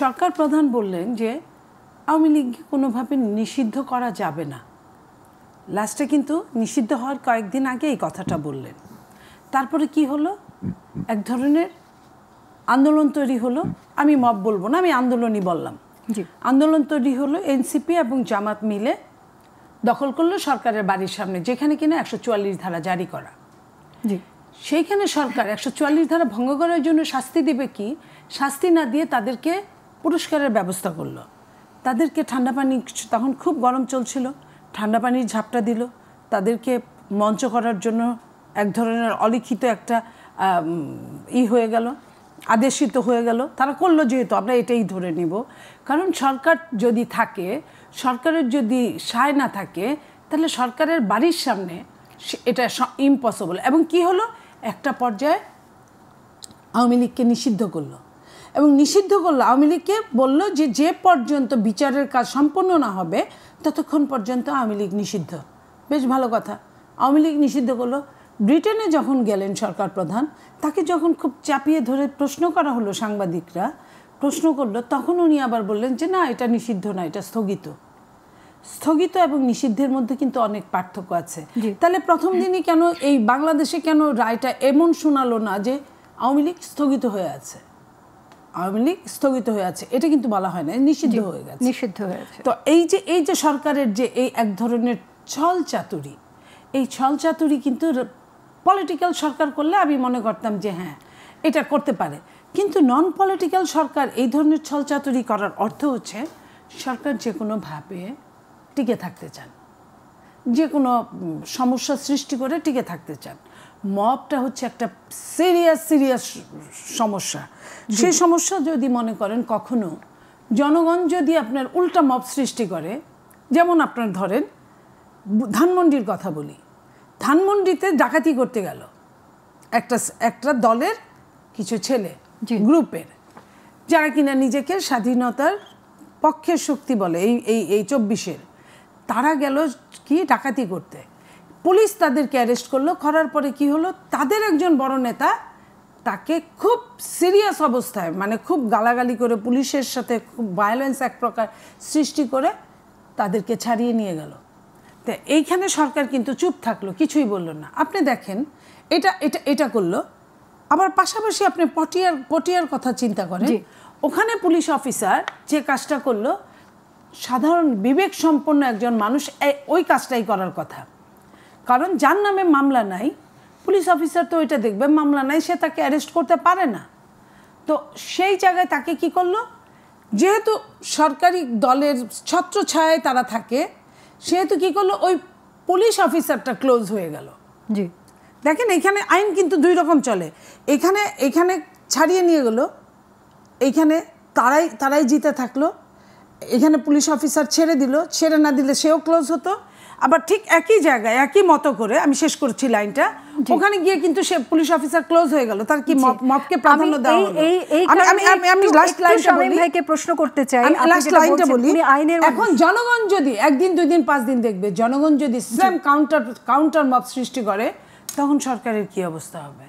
সরকার প্রধান বললেন যে আওয়ামী লীগকে কোনোভাবে নিষিদ্ধ করা যাবে না। লাস্টে কিন্তু নিষিদ্ধ হওয়ার কয়েকদিন আগে এই কথাটা বললেন। তারপরে কি হলো, এক ধরনের আন্দোলন তৈরি হলো। আমি মব বলবো না, আমি আন্দোলনই বললাম। আন্দোলন তৈরি হলো, এনসিপি এবং জামাত মিলে দখল করলো সরকারের বাড়ির সামনে, যেখানে কিনা 144 ধারা জারি করা। সেইখানে সরকার 144 ধারা ভঙ্গ করার জন্য শাস্তি দিবে কি, শাস্তি না দিয়ে তাদেরকে পুরস্কারের ব্যবস্থা করলো। তাদেরকে ঠান্ডা পানি, তখন খুব গরম চলছিল, ঠান্ডা পানির ঝাপটা দিল। তাদেরকে মঞ্চ করার জন্য এক ধরনের অলিখিত একটা হয়ে গেল, আদেশিত হয়ে গেল। তারা করলো, যেহেতু আমরা এটাই ধরে নিব। কারণ সরকার যদি থাকে, সরকারের যদি সায় না থাকে, তাহলে সরকারের বাড়ির সামনে এটা ইম্পসিবল। এবং কি হলো, একটা পর্যায়ে আওয়ামী লীগকে নিষিদ্ধ করলো। এবং নিষিদ্ধ করলো, আওয়ামী লীগকে বললো যে যে পর্যন্ত বিচারের কাজ সম্পন্ন না হবে ততক্ষণ পর্যন্ত আওয়ামী লীগ নিষিদ্ধ। বেশ ভালো কথা, আওয়ামী লীগ নিষিদ্ধ করলো। ব্রিটেনে যখন গেলেন সরকার প্রধান, তাকে যখন খুব চাপিয়ে ধরে প্রশ্ন করা হলো, সাংবাদিকরা প্রশ্ন করলো, তখন উনি আবার বললেন যে না, এটা নিষিদ্ধ না, এটা স্থগিত। স্থগিত এবং নিষিদ্ধের মধ্যে কিন্তু অনেক পার্থক্য আছে। তাহলে প্রথম দিনই কেন এই বাংলাদেশে কেন রায়টা এমন শোনালো না যে আওয়ামী লীগ স্থগিত হয়ে আছে, আওয়ামী লীগ স্থগিত হয়ে আছে, এটা কিন্তু বলা হয় না, নিষিদ্ধ হয়ে গেছে, নিষিদ্ধ হয়েছে। তো এই যে সরকারের যে এই এক ধরনের ছল চাতুরি, এই ছল চাতুরি কিন্তু পলিটিক্যাল সরকার করলে আমি মনে করতাম যে হ্যাঁ, এটা করতে পারে। কিন্তু নন পলিটিক্যাল সরকার এই ধরনের ছল চাতুরি করার অর্থ হচ্ছে সরকার যে কোনোভাবে টিকে থাকতে চান, যে কোনো সমস্যা সৃষ্টি করে টিকে থাকতে চান। মবটা হচ্ছে একটা সিরিয়াস সমস্যা। সেই সমস্যা যদি মনে করেন কখনো জনগণ যদি আপনার উল্টা মব সৃষ্টি করে, যেমন আপনার ধরেন ধানমন্ডির কথা বলি, ধানমন্ডিতে ডাকাতি করতে গেল একটা দলের কিছু ছেলে, গ্রুপের, যারা কিনা নিজেকে স্বাধীনতার পক্ষের শক্তি বলে, এই 24-এর, তারা গেল কি ডাকাতি করতে। পুলিশ তাদেরকে অ্যারেস্ট করলো। করার পরে কি হলো, তাদের একজন বড় নেতা তাকে খুব সিরিয়াস অবস্থায়, মানে খুব গালাগালি করে, পুলিশের সাথে খুব ভায়োলেন্স এক প্রকার সৃষ্টি করে তাদেরকে ছাড়িয়ে নিয়ে গেল। তো এইখানে সরকার কিন্তু চুপ থাকলো, কিছুই বললো না। আপনি দেখেন এটা করলো। আবার পাশাপাশি আপনি পটিয়ার কথা চিন্তা করেন, ওখানে পুলিশ অফিসার যে কাজটা করলো, সাধারণ বিবেক সম্পন্ন একজন মানুষ ওই কাজটাই করার কথা। কারণ যার নামে মামলা নাই, পুলিশ অফিসার তো ওইটা দেখবে, মামলা নাই, সে তাকে অ্যারেস্ট করতে পারে না। তো সেই জায়গায় তাকে কি করলো, যেহেতু সরকারি দলের ছত্রছায়ায় তারা থাকে, সেহেতু কি করলো, ওই পুলিশ অফিসারটা ক্লোজ হয়ে গেল। দেখেন এখানে আইন কিন্তু দুই রকম চলে। এখানে ছাড়িয়ে নিয়ে গেল, এইখানে তারাই জিতে থাকলো। এখানে পুলিশ অফিসার ছেড়ে দিল, ছেড়ে না দিলে সেও ক্লোজ হতো। আবার ঠিক একই জায়গায় একই মতো করে, আমি শেষ করছি লাইনটা, ওখানে গিয়ে কিন্তু সে পুলিশ অফিসার ক্লোজ হয়ে গেল। তার কি মবকে প্রাধান্য দেওয়া হলো? আমি লাস্ট লাইনটা বলি, ভাইকে প্রশ্ন করতে চাই, আমি লাস্ট লাইনটা বলি। এখন জনগণ যদি 1 দিন 2 দিন 5 দিন দেখবে, জনগণ যদি সেম কাউন্টার মব সৃষ্টি করে, তখন সরকারের কি অবস্থা হবে?